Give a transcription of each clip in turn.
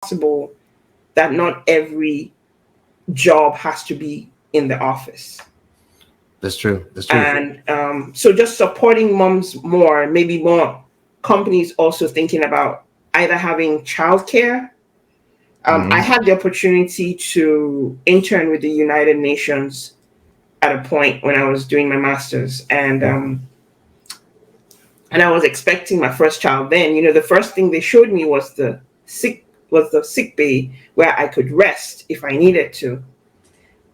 possible that not every job has to be in the office. That's true. That's true. And so just supporting moms more, maybe more companies also thinking about either having childcare. I had the opportunity to intern with the United Nations at a point when I was doing my master's, and I was expecting my first child. Then, the first thing they showed me was the sick bay where I could rest if I needed to.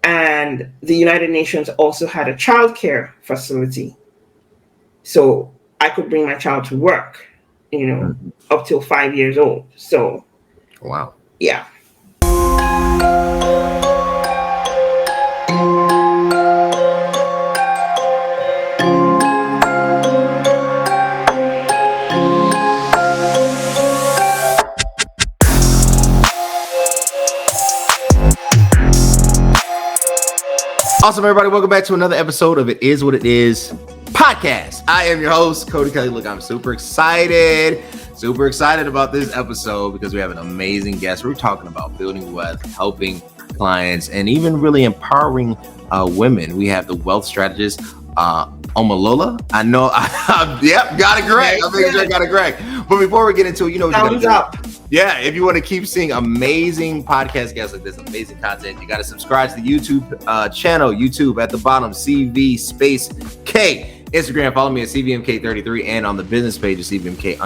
And the United Nations also had a childcare facility, so I could bring my child to work, up till 5 years old. So, Wow. yeah. Awesome, everybody. Welcome back to another episode of It Is What It Is podcast. I am your host, Cody Kelly. Look, I'm super excited about this episode because we have an amazing guest. We're talking about building wealth, helping clients, and even really empowering women. We have the wealth strategist, Omolola. I know. Yep, got it correct. I think I got it correct. But before we get into it, Thumbs up. Yeah, if you want to keep seeing amazing podcast guests like this, amazing content, you got to subscribe to the YouTube channel. YouTube at the bottom, CV space K. Instagram, follow me at cvmk33, and on the business page at cvmk_global.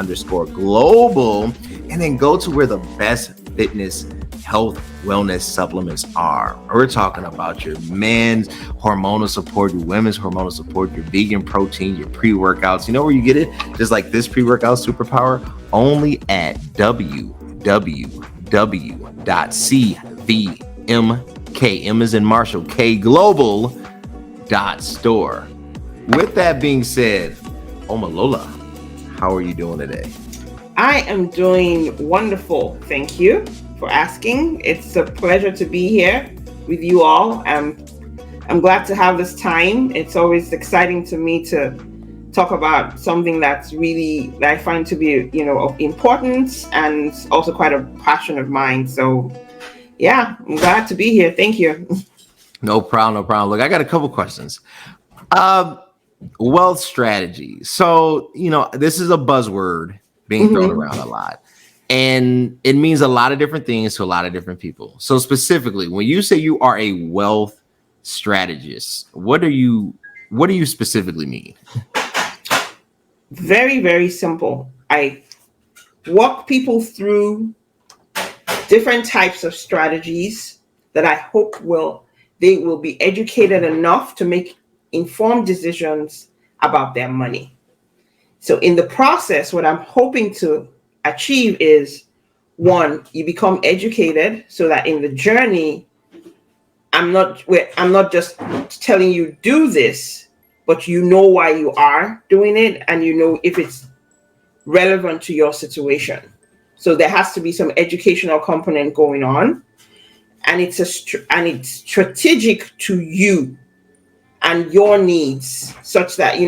And then go to where the best fitness, health, wellness supplements are. We're talking about your men's hormonal support, your women's hormonal support, your vegan protein, your pre-workouts. You know where you get it? Just like this pre-workout superpower, only at www.cvmk, M as in Marshall, K global.store. With that being said, Omolola, how are you doing today? I am doing wonderful. Thank you for asking. It's a pleasure to be here with you all. I'm glad to have this time. It's always exciting to me to talk about something that I find to be, of importance and also quite a passion of mine. So yeah, I'm glad to be here. Thank you. No problem. Look, I got a couple questions. Wealth strategy. So, this is a buzzword being thrown around a lot. And it means a lot of different things to a lot of different people. So specifically, when you say you are a wealth strategist, what do you specifically mean? Very, very simple. I walk people through different types of strategies that I hope they will be educated enough to make informed decisions about their money. So in the process, what I'm hoping to achieve is, one, you become educated so that in the journey, I'm not just telling you do this, but you know why you are doing it, and you know if it's relevant to your situation. So there has to be some educational component going on, and it's strategic to you and your needs, such that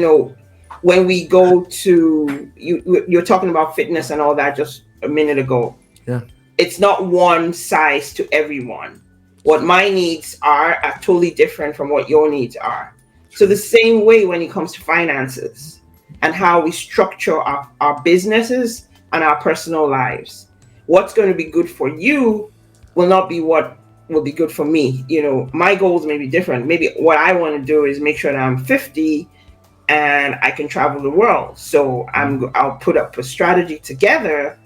when we go to you're talking about fitness and all that just a minute ago. Yeah, it's not one size to everyone. What my needs are totally different from what your needs are. So the same way when it comes to finances and how we structure our businesses and our personal lives, what's going to be good for you will not be what will be good for me. My goals may be different. Maybe what I want to do is make sure that I'm 50 and I can travel the world. So I'll put up a strategy together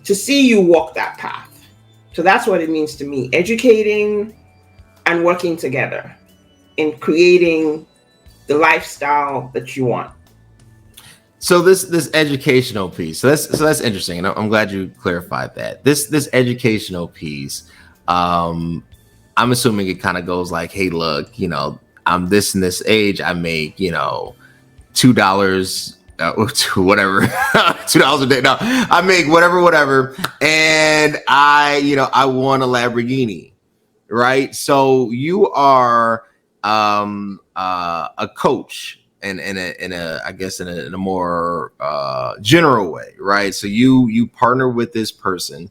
to see you walk that path. So that's what it means to me, educating and working together in creating the lifestyle that you want. So this educational piece, so that's interesting, and I'm glad you clarified that. This educational piece, I'm assuming it kind of goes like, hey, look, I'm this and this age, I make $2 whatever $2 a day. No, I make whatever, and I want a Lamborghini, right? So you are a coach in a I guess in a more general way, right? So you partner with this person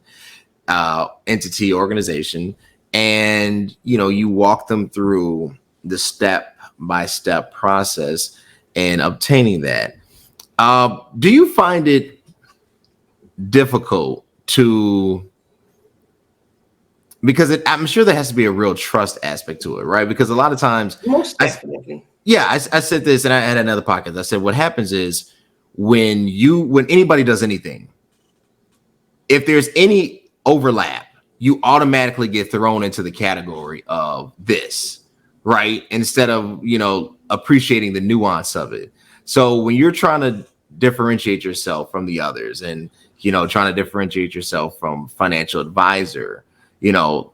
entity organization, and you walk them through the step-by-step process and obtaining that. Do you find it difficult to, because I'm sure there has to be a real trust aspect to it, right? Because a lot of times, Most definitely. I said this, and I had another podcast. I said what happens is when anybody does anything, if there's any overlap, you automatically get thrown into the category of this, right? Instead of appreciating the nuance of it. So when you're trying to differentiate yourself from the others, and trying to differentiate yourself from financial advisor,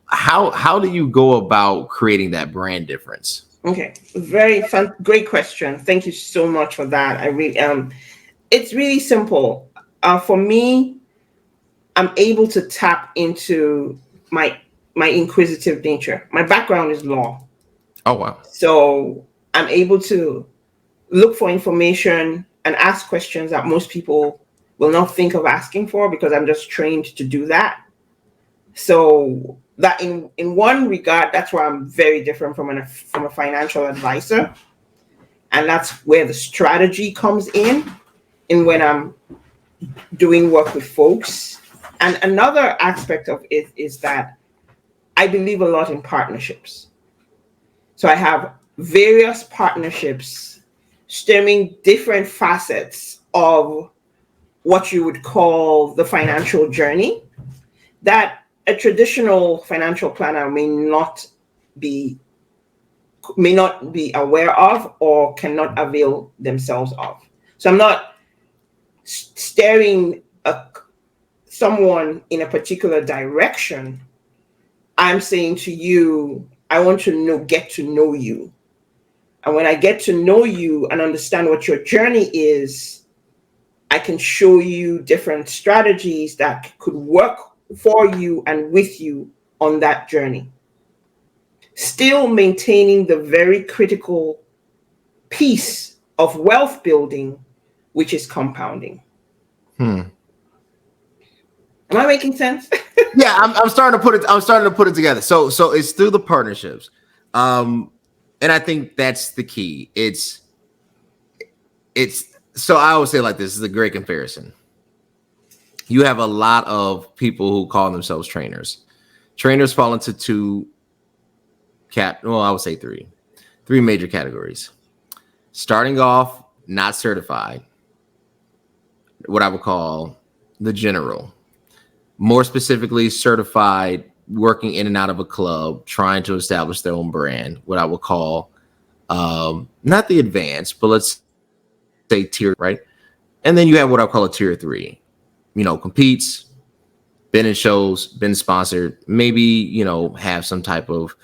how do you go about creating that brand difference? Okay, very fun, great question. Thank you so much for that. I really it's really simple. For me, I'm able to tap into my inquisitive nature. My background is law, Oh, wow. so I'm able to look for information and ask questions that most people will not think of asking for, because I'm just trained to do that. So that in one regard, that's where I'm very different from a financial advisor, and that's where the strategy comes in when I'm doing work with folks. And another aspect of it is that I believe a lot in partnerships. So I have various partnerships stemming different facets of what you would call the financial journey that a traditional financial planner be may not be aware of or cannot avail themselves of. So I'm not steering someone in a particular direction. I'm saying to you, I want to get to know you. And when I get to know you and understand what your journey is, I can show you different strategies that could work for you and with you on that journey. Still maintaining the very critical piece of wealth building, which is compounding. Am I making sense? Yeah, I'm starting to put it. I'm starting to put it together. So it's through the partnerships, and I think that's the key. It's so I always say like this is a great comparison. You have a lot of people who call themselves trainers. Trainers fall into I would say three major categories. Starting off, not certified, what I would call the general. More specifically, certified, working in and out of a club, trying to establish their own brand, what I would call not the advanced, but let's say tier, right? And then you have what I call a tier 3, competes, been in shows, been sponsored, maybe, have some type of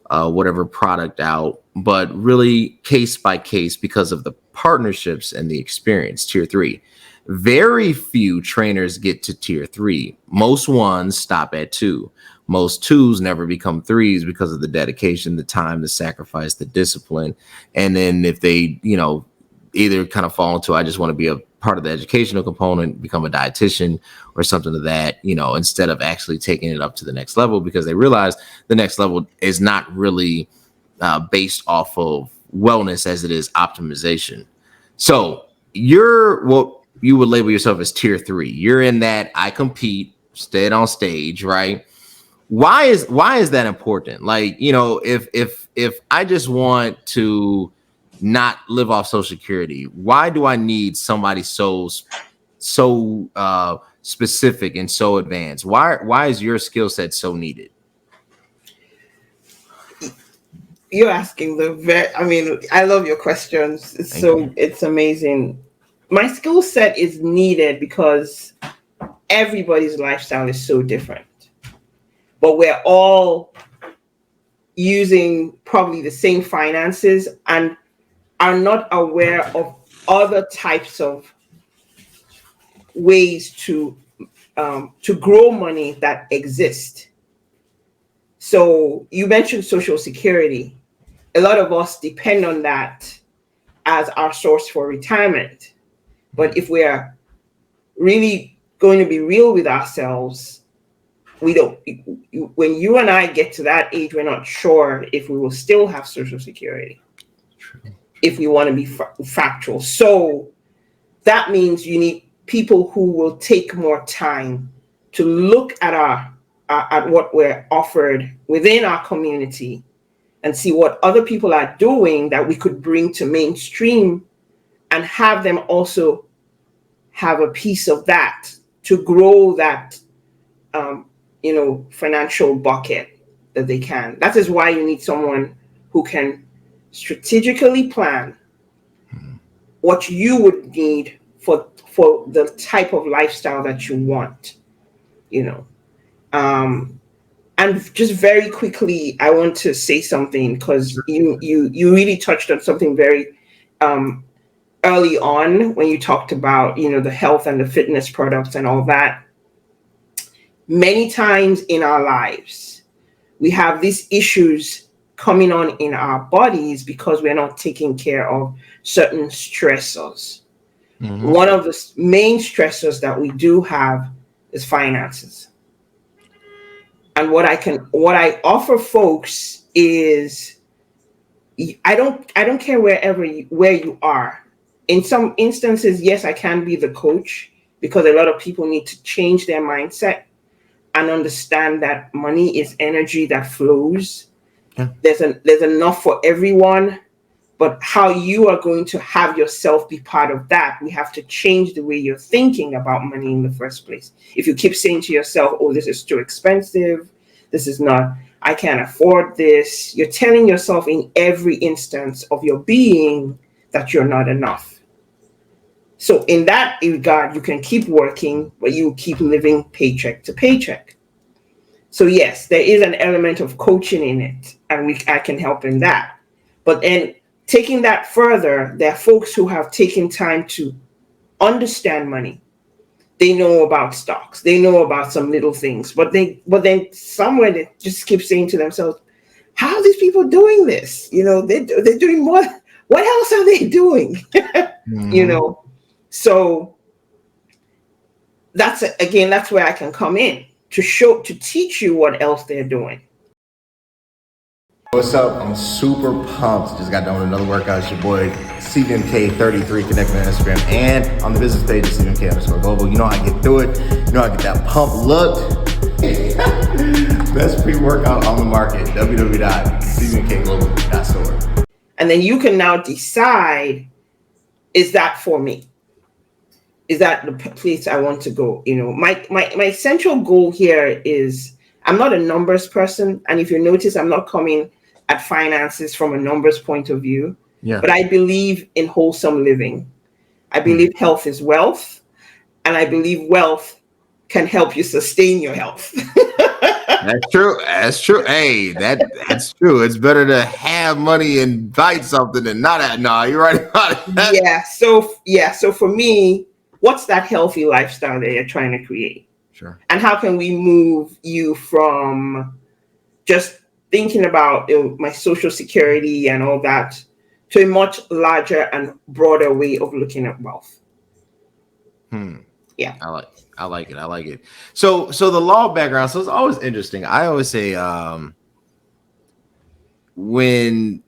whatever product out, but really case by case because of the partnerships and the experience. Tier 3. Very few trainers get to tier 3. Most ones stop at 2. Most 2s never become 3s because of the dedication, the time, the sacrifice, the discipline. And then if they, either kind of fall into, I just want to be a part of the educational component, become a dietitian or something of that, instead of actually taking it up to the next level, because they realize the next level is not really based off of wellness as it is optimization. So you're what you would label yourself as tier 3. You're in that I compete, stayed on stage, right? Why is that important? Like, if I just want to not live off Social Security, why do I need somebody so specific and so advanced? Why is your skill set so needed? You're asking I love your questions. It's amazing. My skill set is needed because everybody's lifestyle is so different, but we're all using probably the same finances and are not aware of other types of ways to grow money that exist. So you mentioned Social Security. A lot of us depend on that as our source for retirement. But if we are really going to be real with ourselves, we don't, when you and I get to that age, we're not sure if we will still have Social Security. True. If we want to be factual. So that means you need people who will take more time to look at at what we're offered within our community and see what other people are doing that we could bring to mainstream and have them also have a piece of that to grow that financial bucket that they can. That is why you need someone who can strategically plan what you would need for the type of lifestyle that you want, and just very quickly, I want to say something because you really touched on something very early on when you talked about the health and the fitness products and all that. Many times in our lives, we have these issues coming on in our bodies because we're not taking care of certain stressors. Mm-hmm. One of the main stressors that we do have is finances. And what I offer folks is I don't care where you are. In some instances, yes, I can be the coach because a lot of people need to change their mindset and understand that money is energy that flows. Yeah. There's enough for everyone, but how you are going to have yourself be part of that, we have to change the way you're thinking about money in the first place. If you keep saying to yourself, oh, this is too expensive, this is not, I can't afford this, you're telling yourself in every instance of your being that you're not enough. So in that regard, you can keep working, but you keep living paycheck to paycheck. So yes, there is an element of coaching in it, and I can help in that. But then taking that further, there are folks who have taken time to understand money. They know about stocks. They know about some little things, but then somewhere they just keep saying to themselves, how are these people doing this? They're doing more. What else are they doing? Mm-hmm. So that's where I can come in to teach you what else they're doing. What's up? I'm super pumped. Just got done with another workout. It's your boy cvmkglobal.store. Connect me on Instagram and on the business page at cvmk_global. You know how I get through it. You know how I get that pump looked. Best pre-workout on the market. www.cvmkglobal.store. And then you can now decide, is that for me? Is that the place I want to go? My central goal here is I'm not a numbers person. And if you notice, I'm not coming at finances from a numbers point of view. Yeah. But I believe in wholesome living. I believe health is wealth. And I believe wealth can help you sustain your health. That's true. That's true. Hey, that's true. It's better to have money and buy something than not have. No, you're right about it. So for me, what's that healthy lifestyle that you're trying to create? Sure. And how can we move you from just thinking about my Social Security and all that to a much larger and broader way of looking at wealth? Yeah. I like it. So the law background. So it's always interesting. I always say when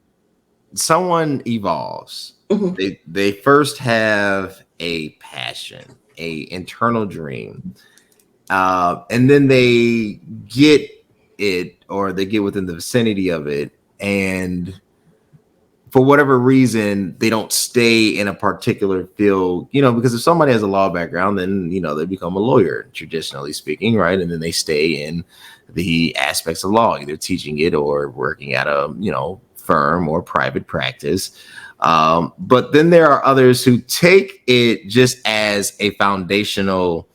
someone evolves, mm-hmm. they first have a passion, a internal dream, and then they get it, or they get within the vicinity of it, and for whatever reason, they don't stay in a particular field, because if somebody has a law background, then, they become a lawyer, traditionally speaking, right? And then they stay in the aspects of law, either teaching it or working at a, firm or private practice. But then there are others who take it just as a foundational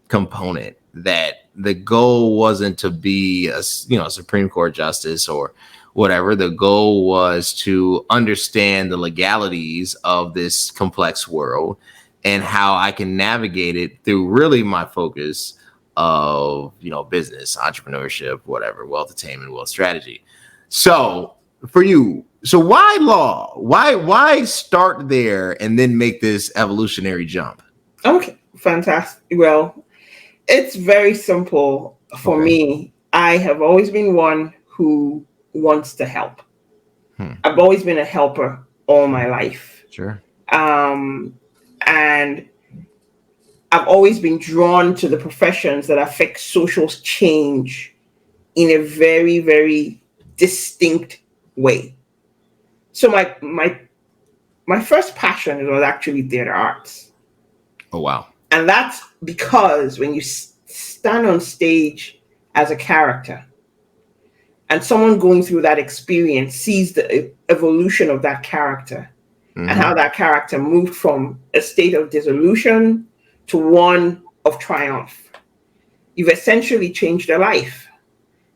component, that the goal wasn't to be a Supreme Court justice or whatever. The goal was to understand the legalities of this complex world and how I can navigate it through really my focus of, business, entrepreneurship, whatever, wealth attainment, wealth strategy. So for you, why law? Why start there and then make this evolutionary jump? Okay, fantastic. Well, it's very simple. for me, I have always been one who wants to help. I've always been a helper all my life. Sure. And I've always been drawn to the professions that affect social change in a very, very distinct way. So my first passion was actually theater arts. Oh, wow. And that's because when you stand on stage as a character and someone going through that experience sees the evolution of that character and how that character moved from a state of dissolution to one of triumph, you've essentially changed their life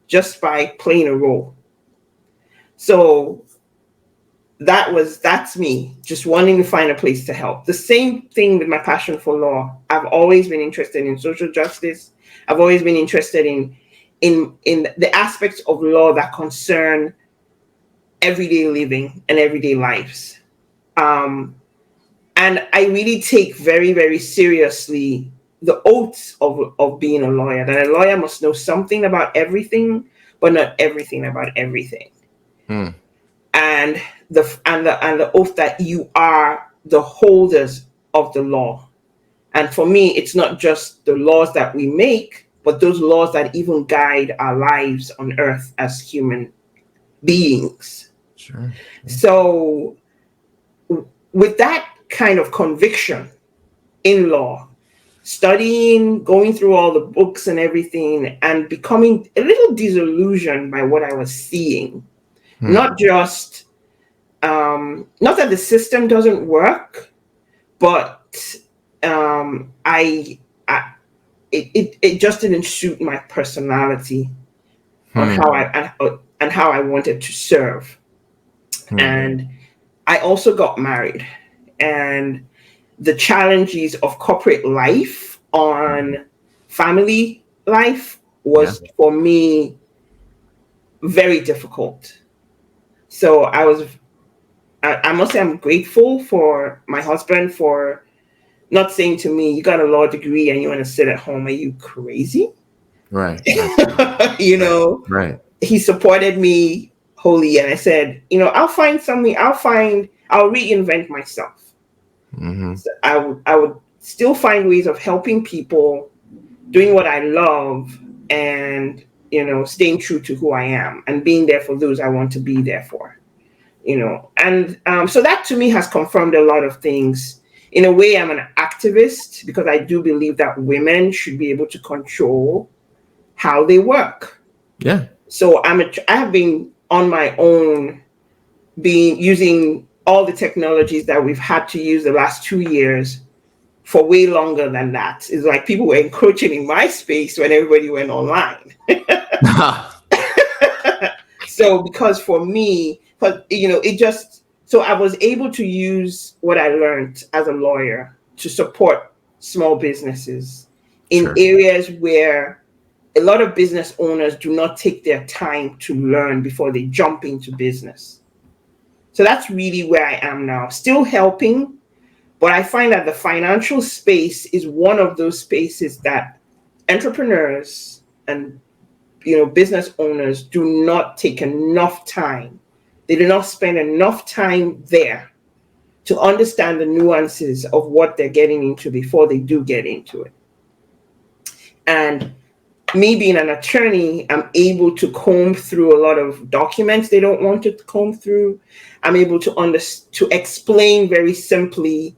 just by playing a role. So that's me, just wanting to find a place to help. The same thing with my passion for law. I've always been interested in social justice. I've always been interested in the aspects of law that concern everyday living and everyday lives. And I really take very, very seriously the oaths of being a lawyer, that a lawyer must know something about everything, but not everything about everything. And the oath that you are the holders of the law. And for me, it's not just the laws that we make, but those laws that even guide our lives on earth as human beings. Sure. So with that kind of conviction in law, studying, going through all the books and everything, and becoming a little disillusioned by what I was seeing, not just, not that the system doesn't work, but it just didn't suit my personality or how I wanted to serve. And I also got married, and the challenges of corporate life on family life was for me very difficult. So I must say I'm grateful for my husband for not saying to me, "You got a law degree and you want to sit at home. Are you crazy?" Right. You know, right. He supported me wholly. And I said, I'll find something. I'll reinvent myself. So I would still find ways of helping people, doing what I love, and, staying true to who I am and being there for those I want to be there for, And so that to me has confirmed a lot of things. In a way, I'm an activist because I do believe that women should be able to control how they work. Yeah. So I have been on my own, using all the technologies that we've had to use the last 2 years for way longer than that. It's like people were encroaching in my space when everybody went online. So because for me, so I was able to use what I learned as a lawyer to support small businesses in areas where a lot of business owners do not take their time to learn before they jump into business. So that's really where I am now, still helping, but I find that the financial space is one of those spaces that entrepreneurs and business owners do not take enough time. They do not spend enough time there to understand the nuances of what they're getting into before they do get into it. And me being an attorney, I'm able to comb through a lot of documents they don't want to comb through. I'm able to explain very simply,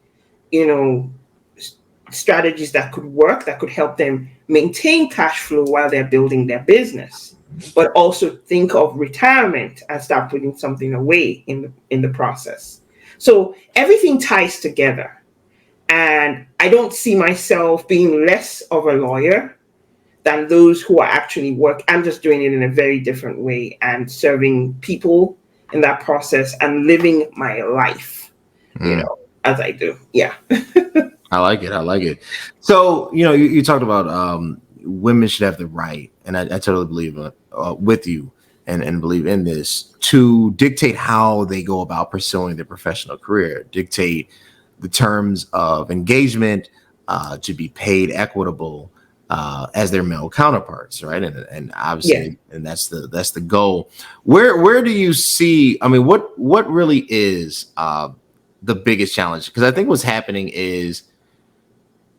strategies that could work, that could help them maintain cash flow while they're building their business, but also think of retirement and start putting something away in the process. So everything ties together. And I don't see myself being less of a lawyer than those who are actually work. I'm just doing it in a very different way and serving people in that process and living my life, as I do. Yeah. I like it. So, you talked about women should have the right, and I totally believe with you and believe in this, to dictate how they go about pursuing their professional career, dictate the terms of engagement, to be paid equitable, as their male counterparts, right? And obviously, Yeah. and that's the goal. Where do you see? I mean, what really is the biggest challenge? Because I think what's happening is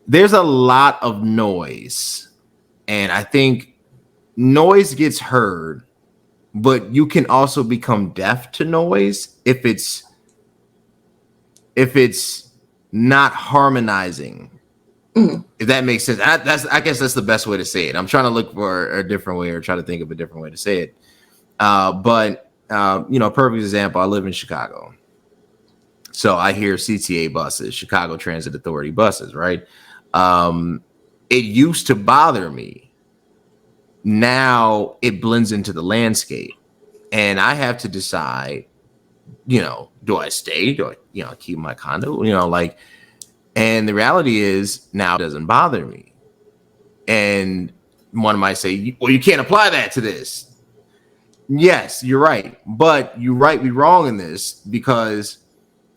there's a lot of noise, and I think noise gets heard, but you can also become deaf to noise if it's not harmonizing. Mhm. If that makes sense. I guess that's the best way to say it. I'm trying to look for a different way or try to think of a different way to say it. But perfect example, I live in Chicago. So I hear CTA buses, Chicago Transit Authority buses, right? It used to bother me. Now it blends into the landscape. And I have to decide, do I stay? Do I, keep my condo? And the reality is now it doesn't bother me. And one might say, well, you can't apply that to this. Yes, you're right. But you right me wrong in this, because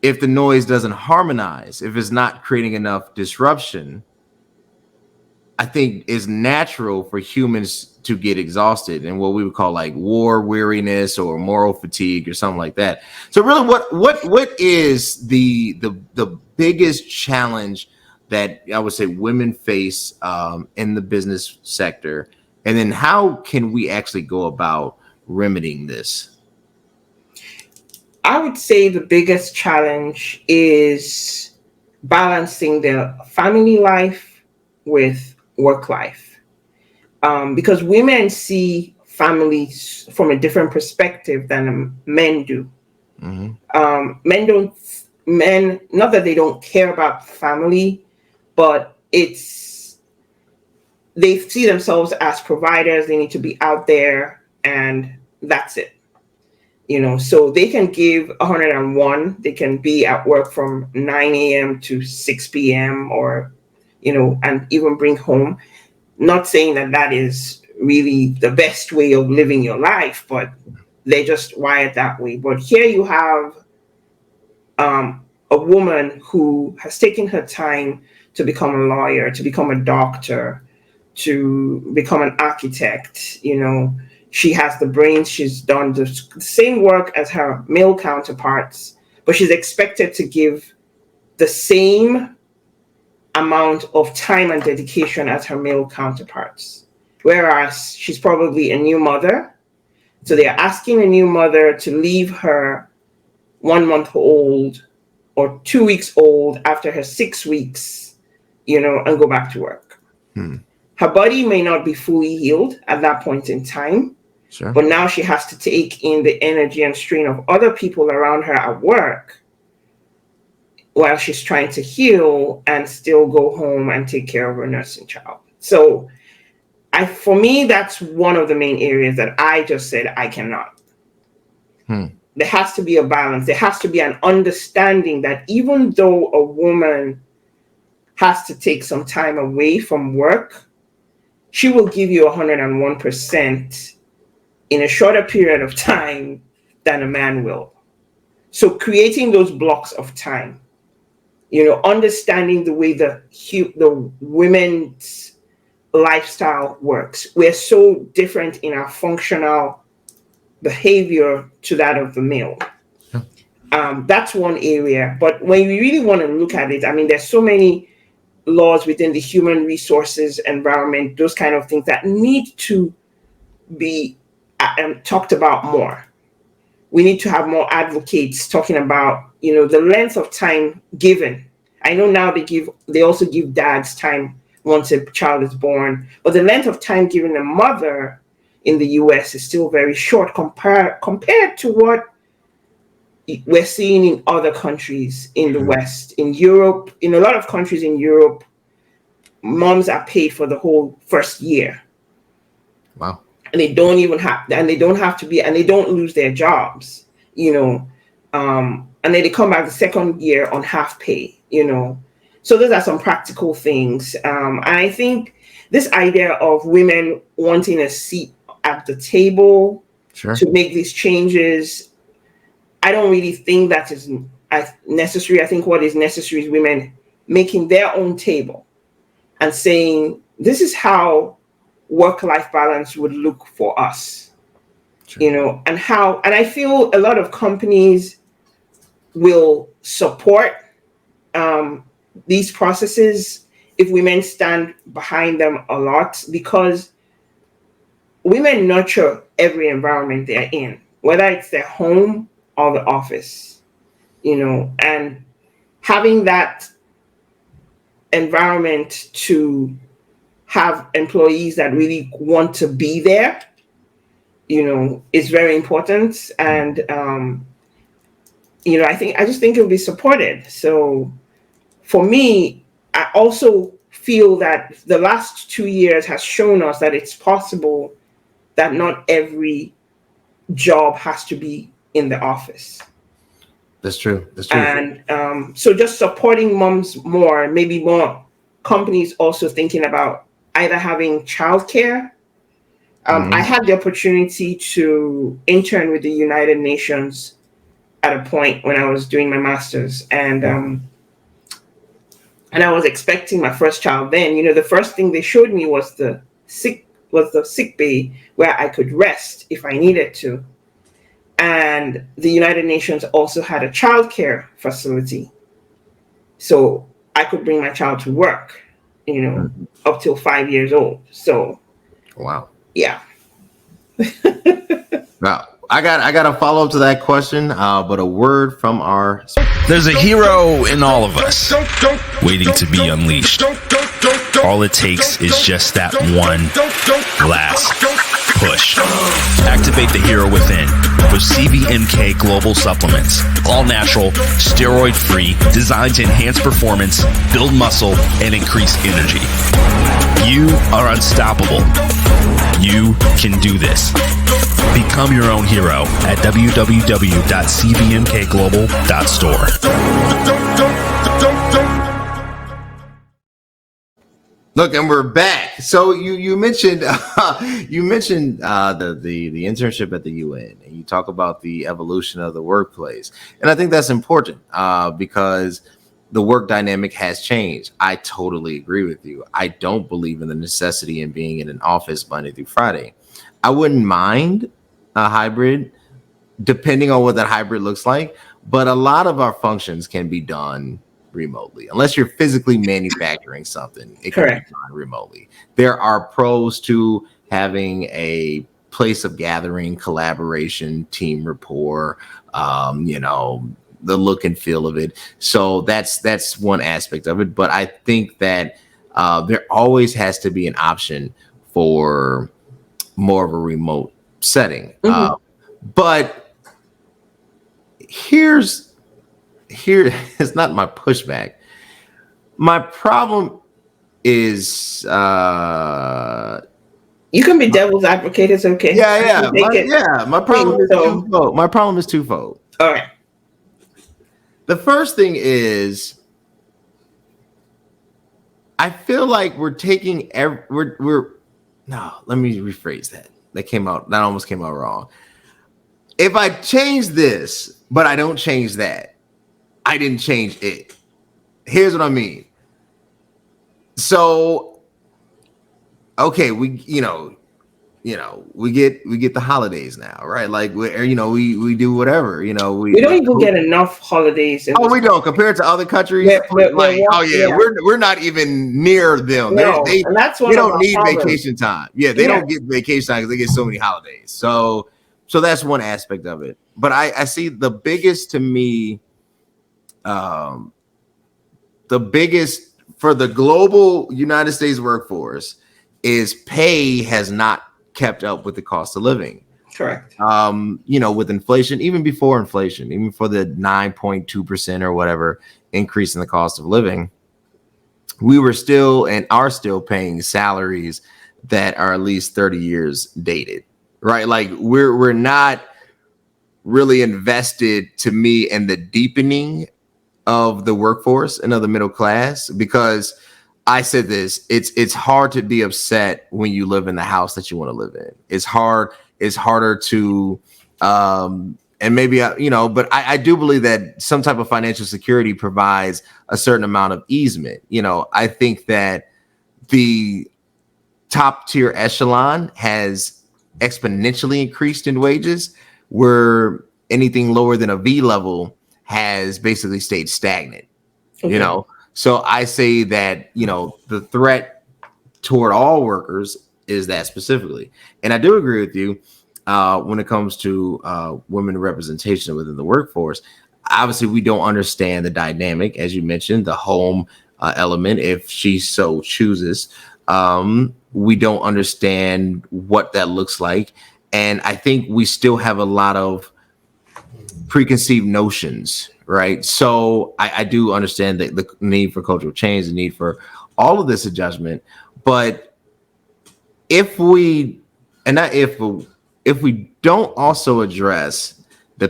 if the noise doesn't harmonize, if it's not creating enough disruption, I think it's natural for humans to get exhausted and what we would call like war weariness or moral fatigue or something like that. So really what is the biggest challenge that I would say women face in the business sector? And then how can we actually go about remedying this? I would say the biggest challenge is balancing the family life with work life. Because women see families from a different perspective than men do. Mm-hmm. Men, not that they don't care about family, but they see themselves as providers. They need to be out there, and that's it. So they can give 101. They can be at work from 9 a.m. to 6 p.m. or, and even bring home. Not saying that is really the best way of living your life, but they're just wired that way. But here you have a woman who has taken her time to become a lawyer, to become a doctor, to become an architect. She has the brains. She's done the same work as her male counterparts, but she's expected to give the same amount of time and dedication as her male counterparts. Whereas she's probably a new mother. So they're asking a new mother to leave her 1 month old or 2 weeks old after her 6 weeks, and go back to work. Her body may not be fully healed at that point in time. Sure. But now she has to take in the energy and strain of other people around her at work while she's trying to heal and still go home and take care of her nursing child. So for me, that's one of the main areas that I just said I cannot. There has to be a balance. There has to be an understanding that even though a woman has to take some time away from work, she will give you 101% in a shorter period of time than a man will. So creating those blocks of time, understanding the way the women's lifestyle works. We're so different in our functional behavior to that of the male. That's one area. But when you really want to look at it, I mean, there's so many laws within the human resources environment, those kind of things that need to be talked about more. We need to have more advocates talking about, the length of time given. I know now they also give dads time once a child is born, but the length of time given a mother in the US is still very short compared to what we're seeing in other countries in the West. In Europe, in a lot of countries in Europe, moms are paid for the whole first year. Wow. And they don't have to be, and they don't lose their jobs, and then they come back the second year on half pay, So those are some practical things. And I think this idea of women wanting a seat at the table to make these changes, I don't really think that is necessary. I think what is necessary is women making their own table and saying, this is how work-life balance would look for us. Sure. And I feel a lot of companies will support these processes if women stand behind them a lot, because women nurture every environment they're in, whether it's their home or the office, and having that environment to have employees that really want to be there, is very important. And, I just think it'll be supported. So for me, I also feel that the last 2 years has shown us that it's possible that not every job has to be in the office. That's true. And so just supporting moms more, maybe more companies also thinking about either having childcare. I had the opportunity to intern with the United Nations at a point when I was doing my master's, and I was expecting my first child then. The first thing they showed me was the sick bay where I could rest if I needed to. And the United Nations also had a childcare facility. So I could bring my child to work, up till 5 years old. So wow. Yeah. Now, I got a follow up to that question, but a word from our. There's a hero in all of us, waiting to be unleashed. All it takes is just that one last push. Activate the hero within with cvmk Global supplements. All natural, steroid free, designed to enhance performance, build muscle, and increase energy. You are unstoppable. You can do this. Become your own hero at www.cvmkglobal.store. Look, and we're back. So you mentioned the internship at the UN, and you talk about the evolution of the workplace, and I think that's important because the work dynamic has changed. I totally agree with you. I don't believe in the necessity in being in an office Monday through Friday. I wouldn't mind a hybrid, depending on what that hybrid looks like, but a lot of our functions can be done remotely, unless you're physically manufacturing something. It can Correct. be done remotely. There are pros to having a place of gathering, collaboration, team rapport, the look and feel of it. So that's one aspect of it. But I think that there always has to be an option for more of a remote setting. But here is not my pushback. My problem is you can be devil's advocate. It's okay. My problem is twofold. All right. The first thing is, I feel like we're taking let me rephrase that. That almost came out wrong. If I change this, but I don't change that, I didn't change it. Here's what I mean. So, okay, we get the holidays now, right? Like we do whatever, we don't even get enough holidays. We don't, compared to other countries. We're not even near them. No, and that's they don't need vacation time. Yeah, they don't get vacation time because they get so many holidays. So that's one aspect of it. But I see the biggest to me, the biggest for the global United States workforce is pay has not kept up with the cost of living. Correct. With inflation, even before inflation, even for the 9.2% or whatever increase in the cost of living, we were still and are still paying salaries that are at least 30 years dated, right? Like we're not really invested, to me, in the deepening of the workforce and of the middle class, because I said this, it's hard to be upset when you live in the house that you want to live in. It's harder to and maybe but I do believe that some type of financial security provides a certain amount of easement. I think that the top tier echelon has exponentially increased in wages, where anything lower than a V level has basically stayed stagnant. Okay. You know, so I say that, you know, the threat toward all workers is that specifically. And I do agree with you when it comes to women representation within the workforce. Obviously, we don't understand the dynamic, as you mentioned, the home element, if she so chooses. We don't understand what that looks like. And I think we still have a lot of preconceived notions, right? So I do understand the need for cultural change, the need for all of this adjustment. But if we, and not if we don't also address the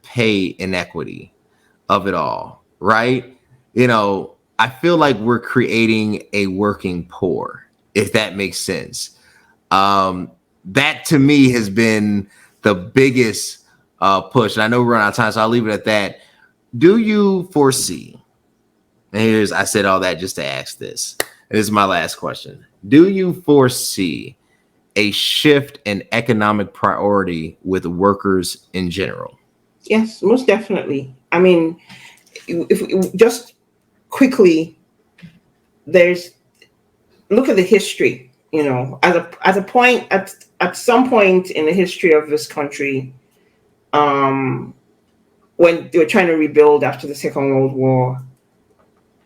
pay inequity of it all, right? You know, I feel like we're creating a working poor, if that makes sense. That to me has been the biggest push. And I know we're running out of time, so I'll leave it at that. Do you foresee, and I said all that just to ask this, and this is my last question. Do you foresee a shift in economic priority with workers in general? Yes, most definitely. I mean, if just quickly, look at the history. You know, at a point at some point in the history of this country, when they were trying to rebuild after the Second World War,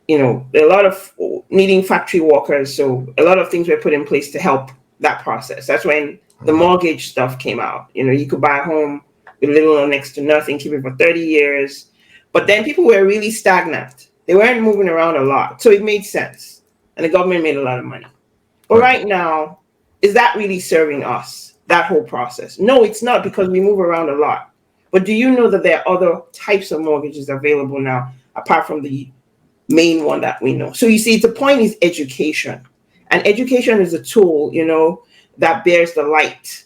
you know, a lot of needing factory workers. So a lot of things were put in place to help that process. That's when the mortgage stuff came out. You know, you could buy a home with little or next to nothing, keep it for 30 years. But then people were really stagnant. They weren't moving around a lot. So it made sense. And the government made a lot of money. But right now, is that really serving us, that whole process? No, it's not, because we move around a lot. But do you know that there are other types of mortgages available now, apart from the main one that we know? So you see, the point is education. And education is a tool, you know, that bears the light.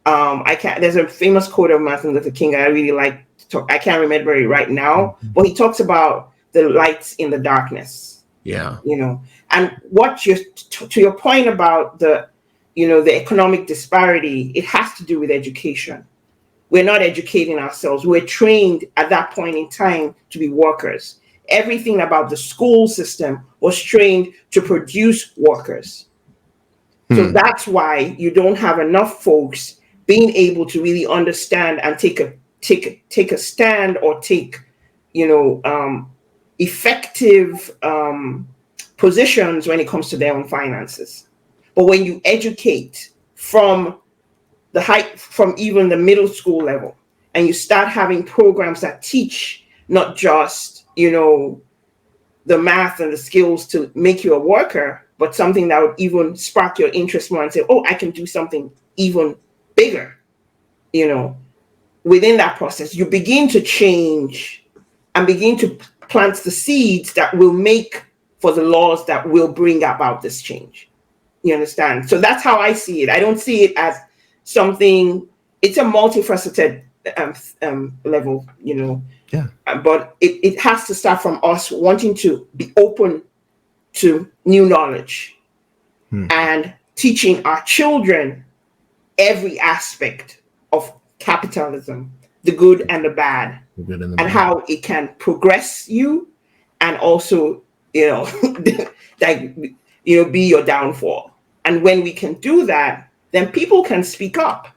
There's a famous quote of Martin Luther King I really like to talk. I can't remember it right now, but he talks about the lights in the darkness. Yeah. You know, and to your point about the economic disparity, it has to do with education. We're not educating ourselves. We're trained at that point in time to be workers. Everything about the school system was trained to produce workers. So that's why you don't have enough folks being able to really understand and take a stand or take, effective positions when it comes to their own finances. But when you educate from even the middle school level, and you start having programs that teach not just, the math and the skills to make you a worker, but something that would even spark your interest more and say, oh, I can do something even bigger. Within that process, you begin to change and begin to plant the seeds that will make for the laws that will bring about this change. You understand? So that's how I see it. I don't see it as something, it's a multifaceted level, Yeah. But it has to start from us wanting to be open to new knowledge and teaching our children every aspect of capitalism, the good and the bad, and how it can progress you, and also, be your downfall. And when we can do that, then people can speak up,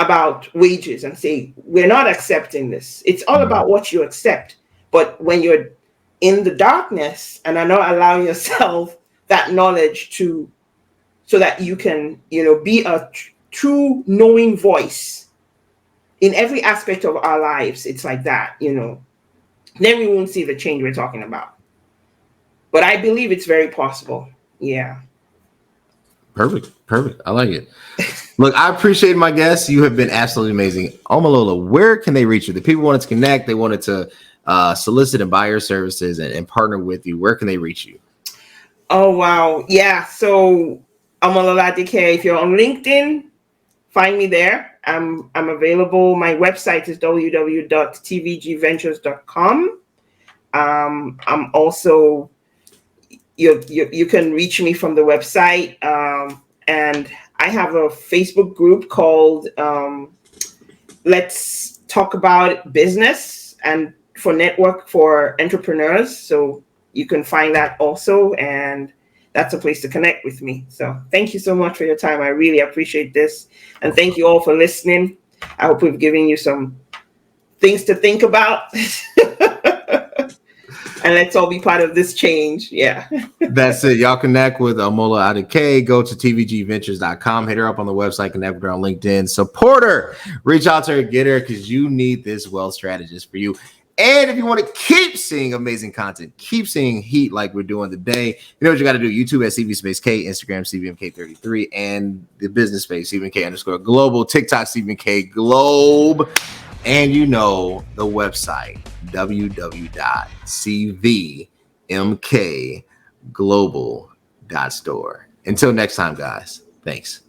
about wages and say, we're not accepting this. It's all about what you accept. But when you're in the darkness and are not allowing yourself that knowledge so that you can, be a true knowing voice in every aspect of our lives, it's like that, then we won't see the change we're talking about. But I believe it's very possible. Yeah. Perfect. I like it. Look, I appreciate my guests. You have been absolutely amazing. Omolola, where can they reach you? The people wanted to connect, they wanted to solicit and buy your services and partner with you. Where can they reach you? Oh, wow. Yeah. So Omolola Adekeye, if you're on LinkedIn, find me there. I'm available. My website is www.tvgventures.com. I'm also, you can reach me from the website. And I have a Facebook group called Let's Talk About Business and for Network for Entrepreneurs. So you can find that also. And that's a place to connect with me. So thank you so much for your time. I really appreciate this. And thank you all for listening. I hope we've given you some things to think about. And let's all be part of this change. Yeah. That's it. Y'all connect with Omolola Adekeye. Go to tvgventures.com. Hit her up on the website. Connect with her on LinkedIn. Support her. Reach out to her. Get her because you need this wealth strategist for you. And if you want to keep seeing amazing content, keep seeing heat like we're doing today, you know what you got to do. YouTube at CV_K, Instagram cvmk33, and the business space cvmk_global, TikTok cvmkglobe, and you know the website www.cvmkglobal.store. Until next time, guys. Thanks.